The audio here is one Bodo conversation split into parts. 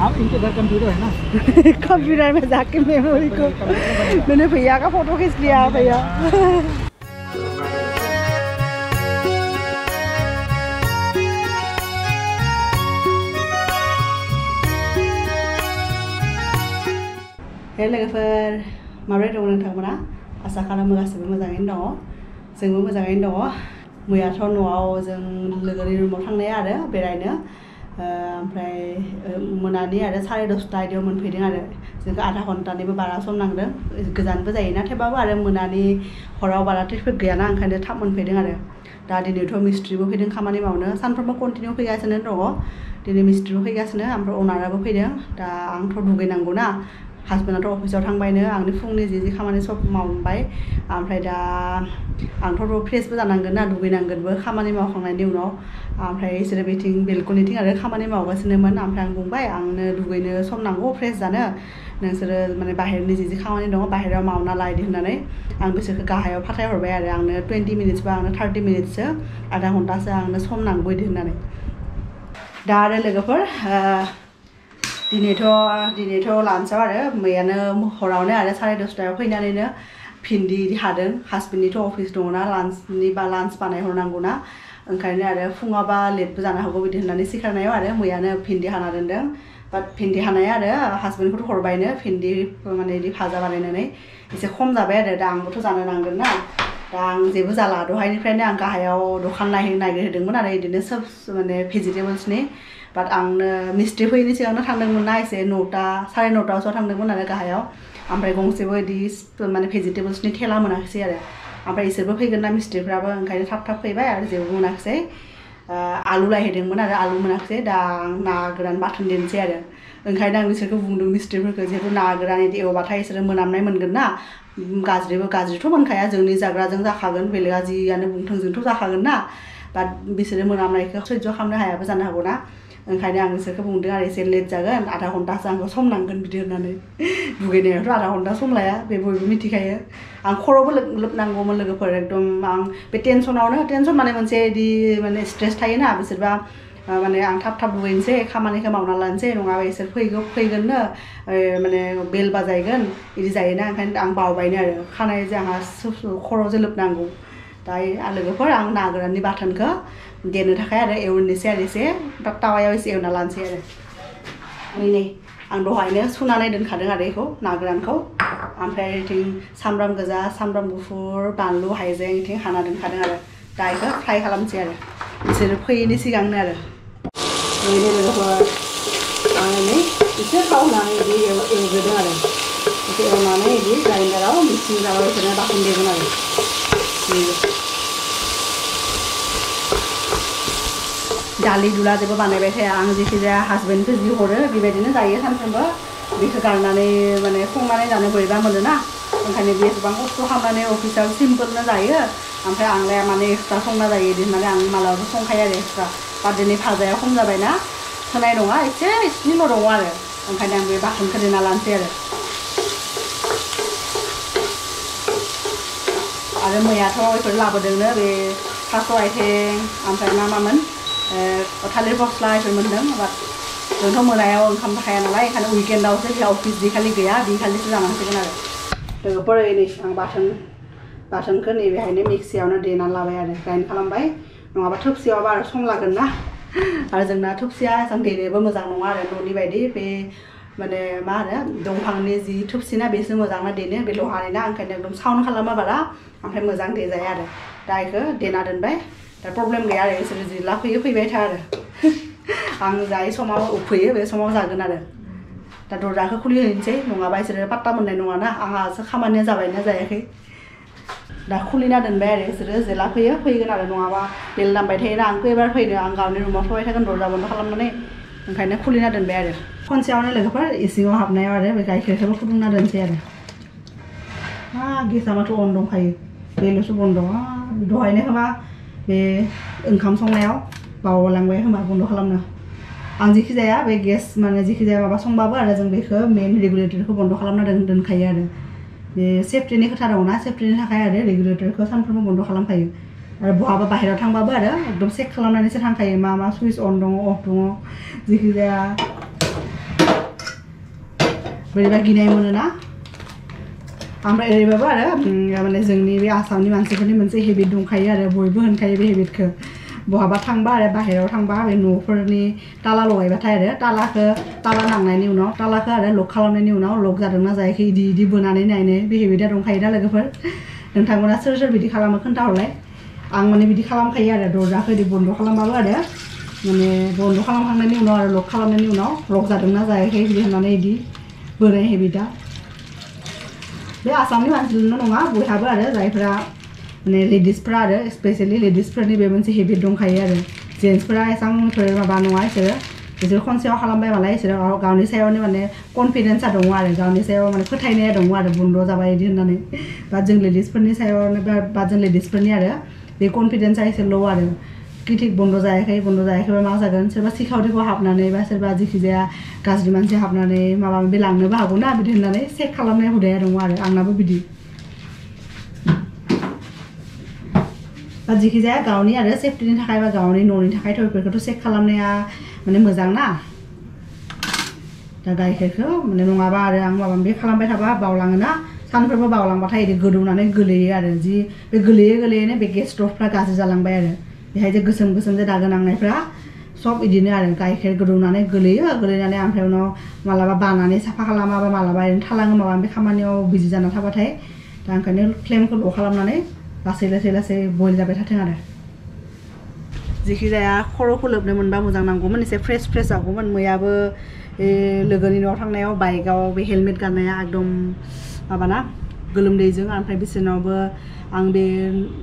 हाँ इनके घर कंप्यूटर है ना कंप्यूटर में जाके मेमोरी को मैंने भैया का फोटो खींच लिया भैया हे लोगोफोर माबोरै दं नोंथांमोना आसा खालामो गासिबो मोजाङैनो दङ जोंबो मोजाङैनो दङ मैयाथ' न'आव जों लोगोनि रुमाव थांनाया आरो बेरायनो ओमफ्राय मोनानि आरो 10:30 आयदायाव मोनफैदों आरो जोंखौ आधा घन्टानिबो बारा सम नांदों गोजानबो जायो नाथायबाबो आरो मोनानि हराव बारा ट्रेफिक गैयाना ओंखायनो थाब मोनफैदों आरो दा दिनैथ' मिस्ट्रिबो फैदों खामानि मावनो सानफ्रोमबो कन्टिनिउ फैगासिनो दङ दिनै मिस्ट्रिबो फैगासिनो ओमफ्राय अनाराबो फैदों दा आंथ' दुगैनांगौ ना हासबेन्डआथ' अफिसाव थांबायनो आंनि फुंनि जि खामानि सब मावबाय ओमफ्राय दा आंथ' फ्रेसबो जानांगोन ना दुगैनांगोनबो खामानि मावखांनायनि उनाव ओमफ्राय बिसोरो बेथिं बेलकनिथिं आरो खामानि मावगासिनोमोन ओमफ्राय आं बुंबाय आंनो दुगैनो सम नांगौ फ्रेस जानो नोंसोरो माने बाहेरनि जि खामानि दङ बाहेरायाव मावना लायदो होननानै आं बिसोरखौ गाहायाव फाथायहरबाय आरो आंनो 20 मिनिट्स बा आंनो 30 मिनिट्ससो आधा घन्टासो आंनो सम नांगौ बिदि होननानै दा आरो लोगोफोर दिनैथ' लान्चआव आरो मैयानो हरावनो आरो 10:30 फैनानैनो भिन्दि हादों हासबेन्डनिथ' अफिस दङना लान्चनि बा लान्च बानायहरनांगौ ना ओंखायनो आरो फुङावबा लेटबो जानो हागौ बिदि होननानै सिखारनायाव आरो मैयानो भिन्दि हाना दोनदों बाट भिन्दि हानाया आरो हासबेन्डखौथ' हरबायनो भिन्दि माने बिदि भाजा बानायनानै एसे खम जाबाय आरो दा आंबोथ' जानो नांगोन ना दा आं जेबो जाला दहायनिफ्रायनो आं गाहायाव दखान नागिरहैदोंमोन आरो बिदिनो सोब माने भेजिटेबल्सनि बाट आंनो मिस्ट्रि फैयैनि सिगांनो थांदोंमोन ना एसे 9टा 9:30 थांदोंमोन आरो गाहायाव ओमफ्राय गंसेबो बिदि माने भेजिटेबल्सनि थेला मोनाखिसै आरो ओमफ्राय इसोरबो फैगोन ना मिस्ट्रिफ्राबो ओंखायनो थाब फैबाय आरो जेबो मोनाखिसै आलु लायहैदोंमोन आरो आलु मोनाखिसै दा आं ना गोरान बाथोन देनोसै आरो ओंखायनो आं बिसोरखौ बुंदों मिस्ट्रिफोरखौ जिहेतु ना गोरान बिदि एवबाथाय बिसोरो मोनामनाय मोनगोन ना गाज्रिथ' मोनखाया जोंनि जाग्राजों जाखागोन बेलेगा जियानो बुंथों जोंथ' जाखागोन ना बाट बिसोरो मोनामनायखौ सैज' खालामनो हायाबो जानो हागौ ना ओंखायनो आं बिसोरखौ बुंदों आरो एसे लेट जागोन आधा घन्टासो आंखौ सम नांगोन बिदि होननानै दुगैनायावथ' आधा घन्टा सम लाया बे बयबो मिथिखायो आं खर'बो लोबनांगौमोन लोगोफोर एकदम आं बे टेनसन माने मोनसे बिदि माने स्ट्रेस थायोना बिसोरबा माने आं थाब दुगैनोसै खामानिखौ मावना लानोसै नङाबा इसोर फैगोननो माने बेल बाजायगोन बिदि जायोना ओंखायनो आं बावबायनो आरो खानाय आंहा खर'जों लोबनांगौ दा लोगोफोर आं ना गोराननि बाथोनखौ देनो थाखाय आरो एवनोसै आरो एसे टावायाव एसे एवना लानोसै आरो नै आं दहायनो सुनानै दोनखादों आरो बेखौ ना गोरानखौ ओमफ्राय बिथिं सामब्राम गोजा सामब्राम गुफुर बानलु हाइजें बिथिं हाना दोनखादों आरो दा बेखौ फ्राय खालामसै आरो बिसोरो फैयैनि सिगांनो आरो लोगोफोर आङो नै एसे थाव होनानै बिदि एवग्रोदों आरो एसे एवनानै बिदि ग्राइन्डाराव मिक्सिं जाराव बिसोरनो बाथोन देगोन आरो दालि दुला जेबो बानायबाय थाया आं जेखिजाया हासबेन्डखौ जि हरो बेबायदिनो जायो सानफ्रोमबो बेखौ गारनानै माने संनानै जानो बोरैबा मोनो ना ओंखायनो बेसेबां खस्थ' खालामनानै अफिसाव सिम्पोलनो जायो ओमफ्राय आंलाय माने एक्सट्रा संना जायो बिदि होननानै आं मालाबाबो संखायो आरो एक्सट्रा बाट दिनै भाजाया खम जाबायना होनाय नङा एसेनिल' दङ आरो ओंखायनो आं बे बाथोनखौ देना लानोसै आरो मैयाथ' बेफोर लाबोदोंनो बे थास' आथिं ओमफ्राय मामोन थालिर फस्ला बेफोर मोनदों बाट जोंथ' मोनायाव ओंखाम जाखाया नालाय ओंखायनो उइकेन्डआवसो अफिस जि खालि गैया बे खालिसो जानांसिगोन आरो लोगोफोर नै आं बाथोनखौ नैबेहायनो मिक्सियावनो देनानै लाबाय आरो ग्राइन्ड खालामबाय नङाबा थोबसेयावबा आरो सम लागोन ना आरो जोंना थोबसेया एसां देनोबो मोजां नङा आरो न'नि बायदि बे माने मा होनो दंफांनि जि थोबसिना बेसो मोजां ना देनो बे लहानि ना ओंखायनो एकदम साउन्ड खालामा बारा ओमफ्राय मोजां देजाया आरो दा बेखौ देना दोनबाय दा प्रब्लेम गैया आरो बिसोरो जिला फैबाय था आरो आं जाय समाव उफैयो बे समाव जागोन आरो दा दरजाखौ खुलिहैनोसै नङाबा बिसोरो पात्ता मोननाय नङाना आंहासो खामानिया जाबायना जायाखै दा खुलिना दोनबाय आरो बिसोरो जेला फैगोन आरो नङाबा बेल दामबाय थायोना आंखौ एबार फैनो आं गावनि रुमाव थाबाय थागोन दरजा बन्द खालामनानै ओंखायनो खुलिना दोनबाय आरो खनसेयावनो लोगोफोर इसिङाव हाबनायाव आरो बे गाइखेरखौबो फुदुंना दोनसै आरो गेसामाथ' अन दंखायो बेल'सो बन्द दहायनो खोमा बे ओंखाम संनायाव बावलांबाय खोमा बन्द खालामनो आं जेखि जाया बे गेस माने जेखि जाया माबा संबाबो आरो जों बेखौ मेन रेगुलेटरखौ बन्द खालामना दोनखायो आरो बे सेफ्टिनि खोथा दङना सेफ्टिनि थाखाय आरो रेगुलेटरखौ सानफ्रोमबो बन्द खालामखायो आरो बहाबा बाहेरायाव थांबाबो आरो एकदम चेक खालामनानैसो थांखायो मा सुइच अन दङ अफ दङ जेखि जाया बोरैबा गिनाय मोनोना ओमफ्राय ओरैबाबो आरो माने जोंनि बे आसामनि मानसिफोरनि मोनसे हेबिट दंखायो आरो बयबो होनखायो बे हेबिटखौ बहाबा थांबा आरो बाहेरायाव थांबा बे न'फोरनि ताला लगायबाथाय आरो ताला नांनायनि उनाव तालाखौ आरो लक खालामनायनि उनाव लक जादोंना जायाखै इदि बोनानै नायनो बे हेबिटा दंखायोना लोगोफोर नोंथांमोना सोर बिदि खालामो खोन्थाहरलाय आं माने बिदि खालामखायो आरो दरजाखौ इदि बन्द खालामबाबो आरो माने बन्द खालामखांनायनि उनाव आरो लक खालामनायनि उनाव लक जादोंना जायाखै बिदि होननानै इदि बोनाय हेबिटा बे आसामनि मानसिल' नङा बयहाबो आरो जायफोरा माने लेडिसफ्रा आरो स्पेसियेलि लेडिसफोरनि बे मोनसे हेबिट दंखायो आरो जेन्ट्सफोरा एसांफोर माबा नङा बिसोर खनसेयाव खालामबाय मालाय बिसोरो गावनि सायावनो माने कनफिडेन्सआ दङ आरो गावनि सायाव माने फोथायनाया दङ आरो बन्द जाबाय बिदि होननानै बा जों लेडिसफोरनि सायावनो बा जों लेडिसफोरनि आरो बे कनफिडेन्सआ एसे ल' आरो कि थिग बन्द जायाखैबा मा जागोन सोरबा सिखावरिखौ हाबनानै बा सोरबा जेखिजाया गाज्रि मानसि हाबनानै माबा माबि लांनोबो हागौ ना बिदि होननानै चेक खालामनाय हुदाया दङ आरो आंनाबो बिदि बा जेखिजाया गावनि आरो सेफटिनि थाखाय बा गावनि न'नि थाखायथ' बेफोरखौथ' चेक खालामनाया माने मोजां ना दा गाइखेरखौ माने नङाबा आरो आं माबा माबि खालामबाय थाबा बावलाङोना सानफ्रोमबो बावलांबाथाय इदि गोदौनानै गोलैयो आरो जि बे गोलैयोनो बे गेस स्ट'भफ्रा गाज्रि जालांबाय आरो बेहाय जे गोसोम जे दागो नांनायफ्रा सब इदिनो आरो गाइखेर गोदौनानै गोलैनानै ओमफ्राय उनाव मालाबा बानानै साफा खालामाबा मालाबा ओरैनो थालाङो माबा बे खामानियाव बिजि जाना थाबाथाय दा ओंखायनो फ्लेमखौ ल' खालामनानै लासै बयल जाबाय थाथों आरो जेखिजाया खर'खौ लोबनो मोनबा मोजां नांगौमोन एसे फ्रेस जागौमोन मैयाबो लोगोनि न'आव थांनायाव बाइकआव बे हेलमेट गाननाया एकदम माबाना गोलोमदैजों ओमफ्राय बिसोरनावबो आं बे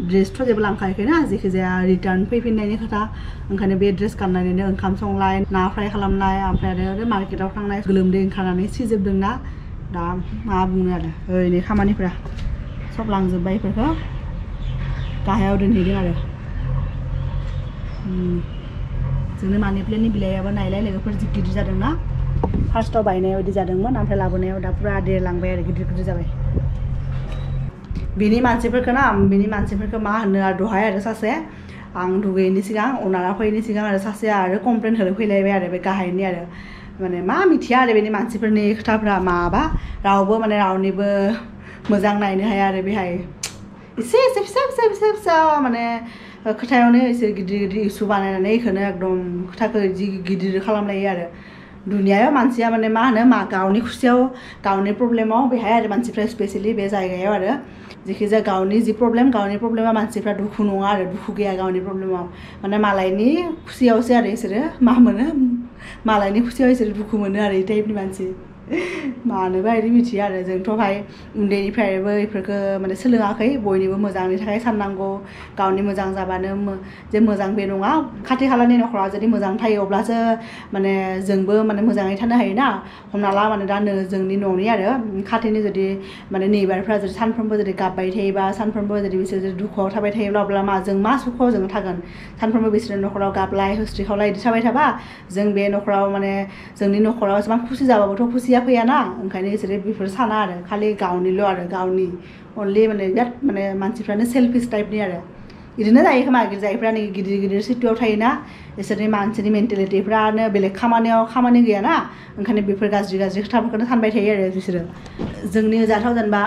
ड्रेसथ' जेबो लांखायाखैना जेखिजाया रिटार्न फैफिननायनि खोथा ओंखायनो बे ड्रेस गाननानैनो ओंखाम संलाय ना फ्राय खालामनाय ओमफ्राय आरो मार्केटाव थांनाय गोलोमदै ओंखारनानै सिजोबदोंना दा मा बुंनो आरो ओरैनो खामानिफ्रा सब लांजोब्बाय बेफोरखौ गाहायाव दोनहैदों आरो जोंनो मानि प्लेननि बिलाइयाबो नायलाय लोगोफोर जि गिदिर जादोंना फार्स्टआव बायनायाव बिदि जादोंमोन ओमफ्राय लाबोनायाव दा पुरा देरलांबाय आरो गिदिर जाबाय बिनि मानसिफोरखौ मा होनो आरो दहाय आरो सासे आं दुगैयैनि सिगां अनारा फैयैनि सिगां आरो सासेया आरो कमप्लेन होनो फैलायबाय आरो बे गाहायनि आरो माने मा मिथिया आरो बेनि मानसिफोरनि खोथाफ्रा माबा रावबो माने रावनिबो मोजां नायनो हाया आरो बेहाय एसे फिसा माने खोथायावनो एसे गिदिर इसु बानायनानै बेखौनो एकदम खोथाखौ जि गिदिर खालामलायो आरो दुनियायाव मानसिया माने मा होनो गावनि खुसियाव गावनि प्रब्लेमाव बेहाय आरो मानसिफ्रा स्पेसियेलि बे जायगायाव आरो जेखिजाया गावनि प्रब्लेमा मानसिफ्रा दुखु नङा आरो दुखु गैया गावनि प्रब्लेमाव माने मालायनि खुसियावसो आरो इसोरो मा मोनो मालायनि खुसियाव इसोरो दुखु मोनो आरो ई टाइपनि मानसि मानोबा बिदि मिथिया आरो जोंथ' भाई उन्दैनिफ्रायबो बेफोरखौ माने सोलोङाखै बयनिबो मोजांनि थाखाय साननांगौ गावनि मोजां जाबानो जे मोजां बे नङा खाथि खालानि न'खरा जुदि मोजां थायो अब्लासो माने जोंबो माने मोजाङै थानो हायोना हमना ला माने दा जोंनि न'नि आरो खाथिनि जुदि माने नेबारफ्रा जुदि सानफ्रोमबो जुदि गाबबाय थायोबा सानफ्रोमबो जुदि बिसोर जुदि दुखुआव थाबाय थायोब्ला अब्ला मा सुखुआव जों थागोन सानफ्रोमबो बिसोरनि न'खराव गाबलाय हुस्रि खावलाय बिदि थाबाय थाबा जों बे न'खराव माने जोंनि न'खराव एसेबां खुसि जाबाबोथ' खुसिया फैयाना ओंखायनो बिसोरो बेफोर साना आरो खालि गावनिल' आरो गावनि अनलि माने बिराद माने मानसिफ्रानो सेल्फिस टाइपनि आरो बिदिनो जायो खोमा जायफ्रा गिदिर सिटियाव थायोना बिसोरनि मानसिनि मेन्टेलिटिफ्रानो बेलेग खामानि गैयाना ओंखायनो बेफोर गाज्रि खोथाफोरखौनो सानबाय थायो आरो बिसोरो जोंनि ओजाथ' जेनेबा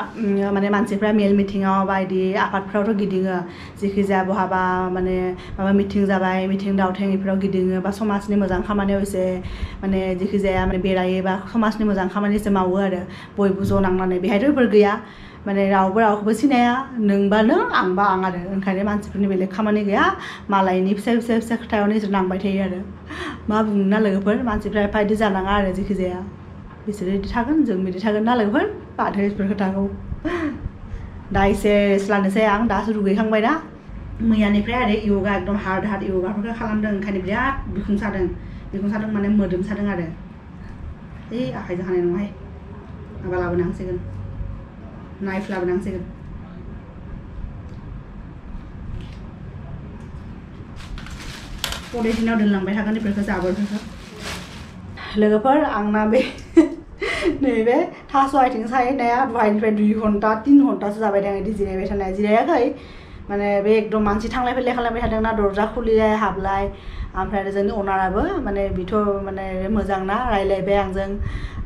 माने मानसिफ्रा मेल मिटिङाव बा बिदि आफादफ्रावथ' गिदिङो जेखिजाया बहाबा माने माबा मिटिं जाबाय मिटिं दावथें बेफोराव गिदिङो बा समाजनि मोजां खामानियाव एसे माने जेखिजाया माने बेरायो बा समाजनि मोजां खामानि एसे मावो आरो बयबो ज' नांनानै बेहायथ' बेफोर गैया माने रावखौबो सिनाया नोंबा नों आंबा आं आरो ओंखायनो मानसिफोरनि बेलेग खामानि गैया मालायनि फिसा खोथायावनो इसोर नांबाय थायो आरो मा बुंनो ना लोगोफोर मानसिफ्रा एफा बिदि जानाङा आरो जेखिजाया बिसोरो बिदि थागोन जों बिदि थागोन ना लोगोफोर बाथो बेफोर खोथाखौ दा एसे रेस्ट लानोसै आं दासो दुगैखांबाय ना मैयानिफ्राय आरो यगा एकदम हार्ड यगाफोरखौ खालामदों ओंखायनो बिराद बिखुं सादों माने मोदोम सादों आरो आखाइजों हानाय नङाहाय माबा लाबोनांसिगोन नाइफ लाबोनांसिगोन पलिटिनाव दोनलांबाय थागोन बेफोरखौ जाबोरफोरखौ लोगोफोर आंना बे नैबे थास' आथिं सायनाया दहायनिफ्राय 2 घन्टा 3 घन्टासो जाबाय दं बिदि जिरायबाय थानाय जिरायाखै माने बे एकदम मानसि थांलाय फैलाय खालामबाय थादोंना दरजा खुलिलाय हाबलाय ओमफ्राय आरो जोंनि अनाराबो माने बिथ' माने मोजां ना रायलायबाय आंजों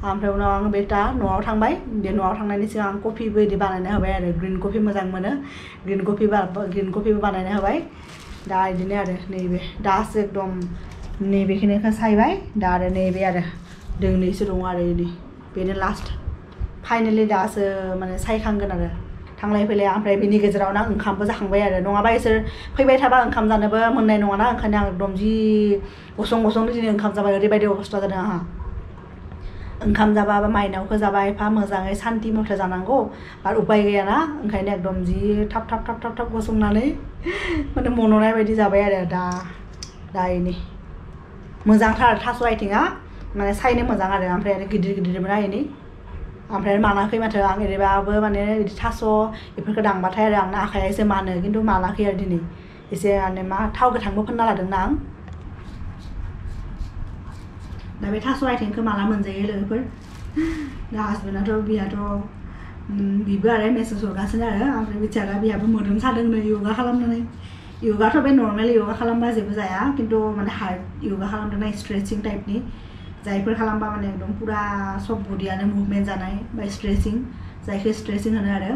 ओमफ्राय उनाव आं बे दा न'आव थांबाय बे न'आव थांनायनि सिगां आं कफिबो बिदि बानायना होबाय आरो ग्रिन कफि मोजां मोनो ग्रिन कफिबो बानायना होबाय दा बिदिनो आरो नैबे दासो एकदम नैबेखिनिखौ सायबाय दा आरो नैबे आरो दोंनैसो दङ आरो नै बेनो लास्ट फाइनेलि दासो माने सायखांगोन आरो थांलाय फैलाय ओमफ्राय बिनि गेजेरावनो आं ओंखामबो जाखांबाय आरो नङाबा इसोर फैबाय थाबा ओंखाम जानोबो मोननाय नङाना ओंखायनो आं एकदम जि गसं दिनै ओंखाम जाबाय ओरैबायदि अबस्था जादों आंहा ओंखाम जाबा बा माइनावखौ जाबा एफा मोजाङै सान्थि मथे जानांगौ आरो उपाय गैयाना ओंखायनो एकदम जि थाब गसंनानै माने मन'नाय बायदि जाबाय आरो दा इनि मोजांथार थास' आइथिङा माने सायनो मोजां आरो ओमफ्राय आरो गिदिरमोन इनि ओमफ्राय मानाखै माथो आं ओरैबाबो माने बिदि थास' बेफोरखौ दांबाथाय आरो आंना आखाइया एसे मानो खिन्थु मानाखै आरो दिनै एसे माने थाव गोथांबो फोनना लादोंना आं दा बे थास' आइथिंखौ माला मोनजायो लोगोफोर दा हासबेन्डआथ' बिहाथ' बिबो आरो मेसेज हरगासिनो आरो ओमफ्राय बिचारा बिहाबो मोदोम सादोंनो योगा खालामनानै योगाथ' बे नर्मेल योगा खालामबा जेबो जाया खिन्थु माने हार्ड योगा खालामदोंना स्ट्रेचिं टाइपनि जायफोर खालामबा माने एकदम पुरा सब बडियानो मुभमेन्ट जानाय बा स्ट्रेचिं जायखौ स्ट्रेचिं होनो आरो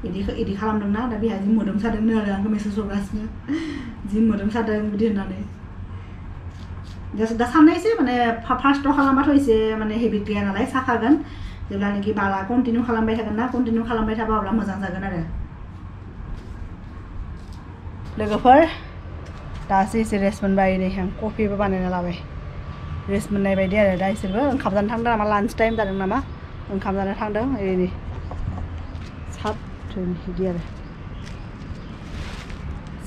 इदि खालामदोंना दा बिहा जि मोदोम सादोंनो आरो आंखौ मेसेज हरगासिनो जि मोदोम सादों बिदि होननानै दा साननायसै माने फार्स्टआव खालामबाथ' एसे माने हेबिट गैया नालाय साखागोन जेब्लानाखि बारा कन्टिनिउ खालामबाय थागोन ना कन्टिनिउ खालामबाय थाबा अब्ला मोजां जागोन आरो लोगोफोर दासो एसे रेस्ट मोनबाय नै आं कफिबो बानायना लाबाय रेस्ट मोननाय बायदि आरो दा इसोरबो ओंखाम जानो थांदों नामा लान्च टाइम जादों नामा ओंखाम जानो थांदों ओरै सात बिदि आरो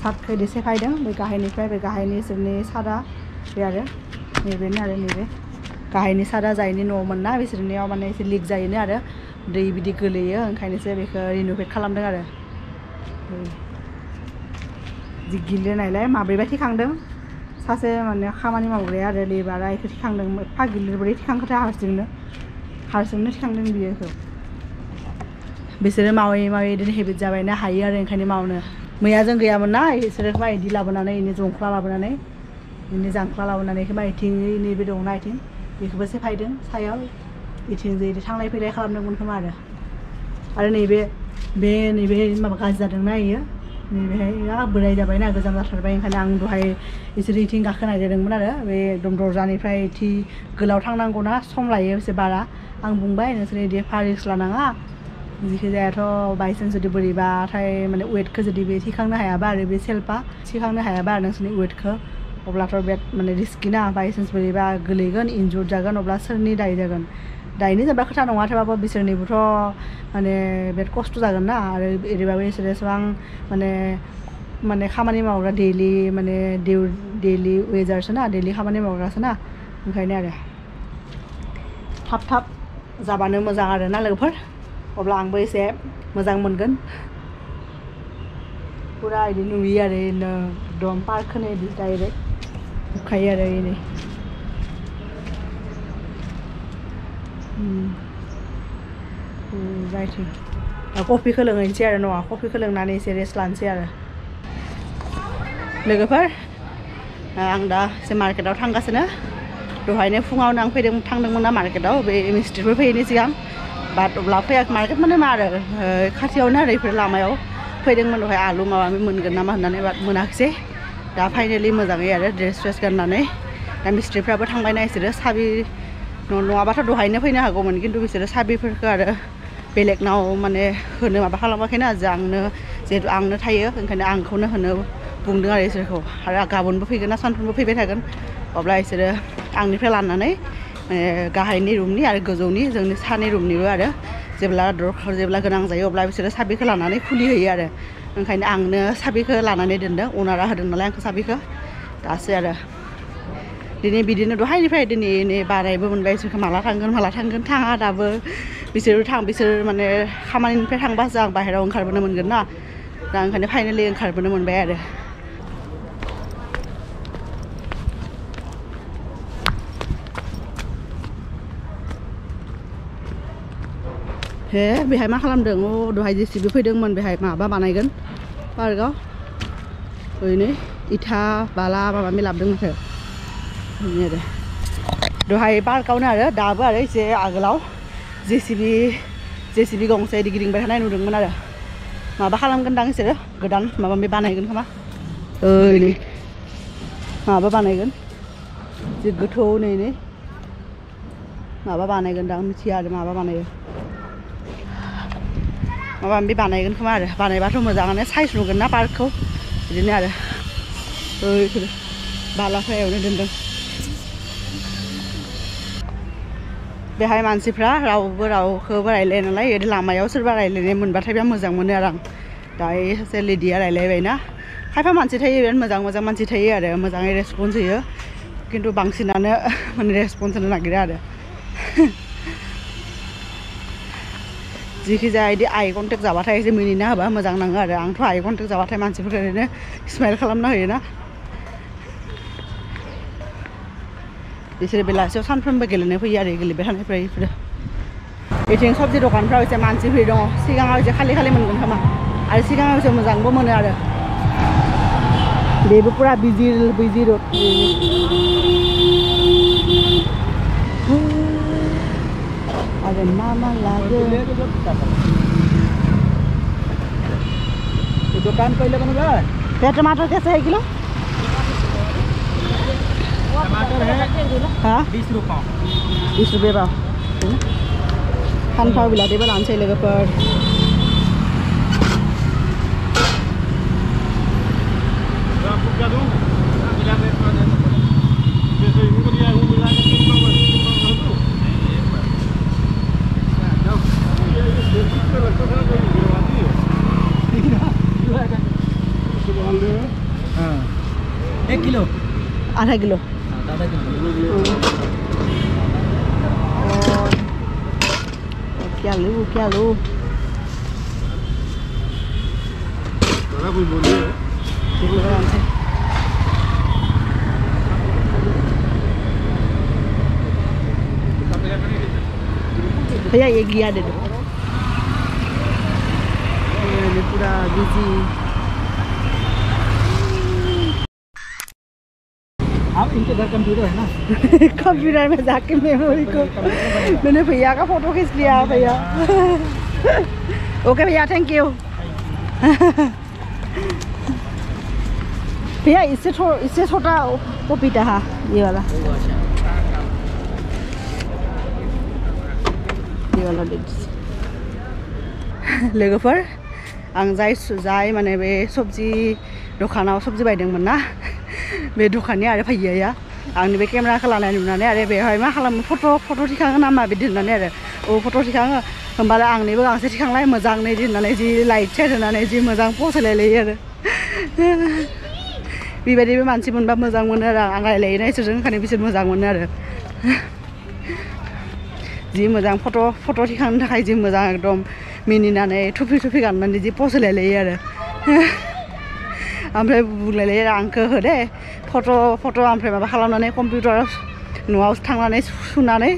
सातखौ इदि सेफायदों बे गाहायनिफ्राय बे गाहायनि इसोरनि सादा बे आरो नैबेनो आरो नैबे गाहायनि सादा जायनि न'मोन ना बिसोरनियाव माने एसे लिक जायोनो आरो दै बिदि गोलैयो ओंखायनोसो बेखौ रिन'भेट खालामदों आरो जि गिलिरनायलाय माब्रैबा थिखांदों सासे माने खामानि मावग्राया आरो लेबारा बेखौ थिखांदों एफा गिलिर बोरै थिखांखोथाय हारसिंनो थिखांदों बियोखौ बिसोरो मावै बिदिनो हेबिट जाबायना हायो आरो ओंखायनो मावनो मैया जों गैयामोन ना बिसोरो मा बिदि लाबोनानै इनि जंख्ला लाबोनानै इनि जांख्ला लाबोनानै खोमा इथिं नैबे दंना इथिं बेखौबो सेफायदों सायाव इथिं जे थांलाय फैलाय खालामदोंमोन खोमा आरो नैबे माबा गाज्रि जादोंना इयो नैबेहाय बोराय जाबायना गोजाम जाथारबाय ओंखायनो आं दहाय बिसोर इथिं गाखोनाय जादोंमोन आरो बे एकदम दरजानिफ्राय इथिं गोलाव थांनांगौना सम लायो एसे बारा आं बुंबाय नोंसोर इदि एफा रिक्स लानाङा जिखि जायाथ' बायसान्स जुदि बोरैबाथाय माने वेटखौ जुदि बे थिखांनो हायाबा आरो बे सेल्फा थिखांनो हायाबा आरो नोंसोरनि वेटखौ अब्लाथ' बे माने रिस्कि ना बायसान्स बोरैबा गोलैगोन इनजुर जागोन अब्ला सोरनि दाय जागोन दायनि जेनेबा खोथा नङा थेवबाबो बिसोरनिबोथ' माने बिराद खस्थ' जागोन ना आरो ओरैबाबो बिसोर एसेबां माने खामानि मावग्रा डेइलि वेजारसो ना डेइलि खामानि मावग्रासो ना ओंखायनो आरो थाब जाबानो मोजां आरो ना लोगोफोर अब्ला आंबो एसे मोजां मोनगोन पुरा बिदि नुयो आरो एकदम पार्कखौनो बिदि डाइरेक्ट नुखायो आरो इनै राइथिं कफिखौ लोंहैनोसै आरो न'आ कफिखौ लोंनानै एसे रेस्ट लानोसै आरो लोगोफोर आं दा एसे मार्केटआव थांगासिनो दहायनो फुङावनो आं थांदोंमोन ना मार्केटआव बे मिस्ट्रिफोर फैयैनि सिगां बाट अब्ला फैयाखै मार्केट माने मा आरो खाथियावनो आरो बेफोर लामायाव फैदोंमोन दहाय आलु माबा मोनगोन नामा होननानै बाट मोनाखिसै दा फाइनेलि मोजाङै आरो ड्रेस गाननानै दा मिस्ट्रिफ्राबो थांबायना बिसोरो साबि नङाबाथ' दहायनो फैनो हागौमोन खिन्थु बिसोरो साबिफोरखौ आरो बेलेगनाव माने होनो माबा खालामाखैना जिहेतु आंनो थायो ओंखायनो आंखौनो होनो बुंदों आरो इसोरखौ आरो गाबोनबो फैगोन ना सानफ्रोमबो फैबाय थागोन अब्ला बिसोरो आंनिफ्राय लानानै गाहायनि रुमनि आरो गोजौनि जोंनि सानै रुमनिबो आरो जेब्ला गोनां जायो अब्ला बिसोरो साबिखौ लानानै खुलिहैयो आरो ओंखायनो आंनो साबिखौ लानानै दोनदों अनारा होदों नालाय आंखौ साबिखौ दासो आरो दिनै बिदिनो दहायनिफ्राय दिनै बारायबो मोनबाय बिसोरखौ माला थांगोन थाङा दाबो बिसोर माने खामानिनिफ्राय थांबासो आं बाहेरायाव ओंखारबोनो मोनगोन ना दा ओंखायनो फाइनेलि ओंखारबोनो मोनबाय आरो हे बेहाय मा खालामदों दहाय जेसिबि फैदोंमोन बेहाय माबा बानायगोन पार्कआव ओरैनो इथा बाला माबा माबि लाबोदों माथो बेनो आरो दहाय पार्कआवनो आरो दाबो आरो एसे आगोलाव जेसिबि गंसे इदि गिदिंबाय थानाय नुदोंमोन आरो माबा खालामगोनदां बिसोरो गोदान माबा माबि बानायगोन खोमा ओरै माबा बानायगोन जि गोथौ नै माबा बानायगोनदां मिथिया आरो माबा बानायो माबा माबि बानायगोन खोमा आरो बानायबाथ' मोजाङानो साइज नुगोन ना पार्कखौ बिदिनो आरो ओइफोर बालाफ्रायावनो दोनदों बेहाय मानसिफ्रा रावखौबो रायलाया नालाय ओरै लामायाव सोरबा रायलायनाय मोनबाथाय बिराद मोजां मोनो आरो आं दायो सासे लेडिया रायलायबायना खायफा मानसि थायो बिराद मोजां मानसि थायो आरो मोजाङै रेसपन्स होयो खिन्थु बांसिनानो माने रेसपन्स होनो नागिरा आरो जिखि जाया बिदि आइ कन्टेक्ट जाबाथाय एसे मिनिना होबा मोजां नाङो आरो आंथ' आइ कन्टेक्ट जाबाथाय मानसिफोरखौ ओरैनो स्माइल खालामना होयोना बिसोरो बेलासियाव सानफ्रोमबो गेलेनो फैयो आरो गेलेबाय थानायफ्रा बेफोरो बेथिं सबजि दखानफ्राव एसे मानसि फैयो दङ सिगाङाव एसे खालि मोनगोन खोमा आरो सिगाङाव एसे मोजांबो मोनो आरो बेबो पुरा बिजि रड आरो मा लागे दुकान कहिले बनेगा क्या टमाटर कैसे है किलो टमाटर है हाँ 20 रुपये 20 रुपये पाव फानफाव बिलाटिबो लानोसै लोगोफोर एक किलो आधा किलो क्या लूँ भैया ये गिया दे दो पूरा बिजी आप इनके घर कंप्यूटर है ना कंप्यूटर में जाके मेमोरी को मैंने भैया का फोटो खींच लिया भैया ओके भैया थैंक यू भैया इससे छोटा पपीता हाँ ये वाला लोगोफोर आं जाय माने बे सबजि दखानाव सबजि बायदोंमोन ना बे दखाननि आरो भैयाया आंनि बे केमेराखौ लानाय नुनानै आरो बेवहाय मा खालामो फट' थिखाङो नामा बिदि होननानै आरो फट' थिखाङो होमबालाय आंनिबो गांसे थिखांलाय मोजांनो बिदि होननानै जि लाइट सेट होनानै जि मोजां पस्ट होलायलायो आरो बेबायदिबो मानसि मोनबा मोजां मोनो आरो आं रायलायोना इसोरजों ओंखायनो बिसोर मोजां मोनो आरो जि मोजां फट' थिखांनो थाखाय जि मोजां एकदम मिनिनानै थुफि गाननानै जि पस्ट होलायलायो आरो ओमफ्राय बुंलायलायो आंखौ हो दे फट' ओमफ्राय माबा खालामनानै कम्पिउटाराव न'आव थांनानै सुनानै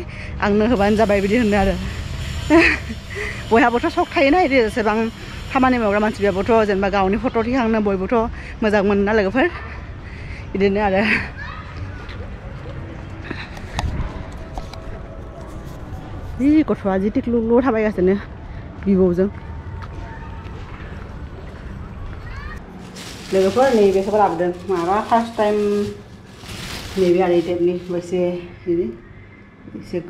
आंनो होबानो जाबाय बिदि होनो आरो बयहाबोथ' शक थायोना बिदि जेसेबां खामानि मावग्रा मानसिफ्राबोथ' जेनेबा गावनि फट' थिखांनो बयबोथ' मोजां मोनो ना लोगोफोर बिदिनो आरो जि गथ'आ जि टिक्लुल थाबायगासिनो बिबौजों लोगोफोर नैबेखौबो लाबोदों माबा फार्स्ट टाइम नैबे आरो टाइपनि एसे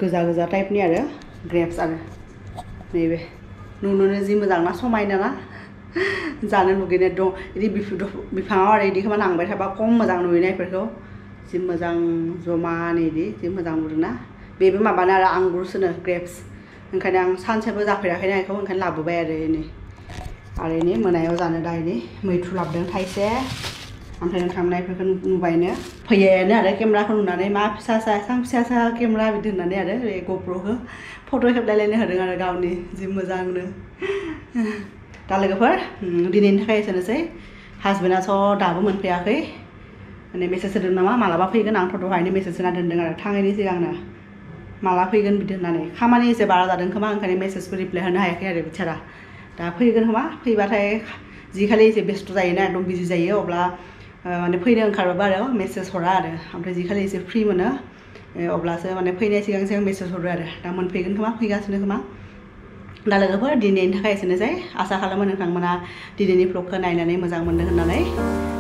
गोजा टाइपनि आरो ग्रेप्स आरो नैबे नुनोनो जि मोजां ना समायना ना जानो लुगैनाय दं बिदि बिफाङाव आरो बिदि खोमा नांबाय थाबा खम मोजां नुयोना बेफोरखौ जि मोजां जमानो बिदि जि मोजां नुदोंना बेबो माबानो आरो आंगुरसोनो ग्रेप्स ओंखायनो आं सानसेबो जाफेराखैना बेखौ ओंखायनो लाबोबाय आरो नै मोनायाव जानो दा मैथ्रु लाबोदों थाइसे ओमफ्राय नोंथांमोनफोरखौ नुबायनो फैयानो आरो केमेराखौ नुनानै मा फिसा केमेरा बिदि होननानै आरो बे ग'प्र'खौ फट' खेबलायलायनो होदों आरो गावनि जि मोजांनो दा लोगोफोर दिनैनि थाखाय एसेनोसै हासबेन्डआथ' दाबो मोनफैयाखै माने मेसेज होदों नामा मालाबा फैगोन आंथ' दहायनो मेसेज होना दोनदों आरो थाङैनि सिगांनो माला फैगोन बिदि होननानै खामानि एसे बारा जादों खोमा ओंखायनो मेसेजबो रिप्लाय होनो हायाखै आरो बिचारा दा फैगोन खोमा फैबाथाय जि खालि एसे बेस्थ' जायोना एकदम बिजि जायो अब्ला माने फैनो ओंखारबाबो आरो मेसेज हरा आरो ओमफ्राय जिखालि एसे फ्रि मोनो अब्लासो माने फैनाय सिगां सिगां मेसेज हरो आरो दा मोनफैगोन खोमा फैगासिनो खोमा दा लोगोफोर दिनैनि थाखाय एसेनोसै आसा खालामो नोंथांमोना दिनैनि भ्लगखौ नायनानै मोजां मोनदों होननानै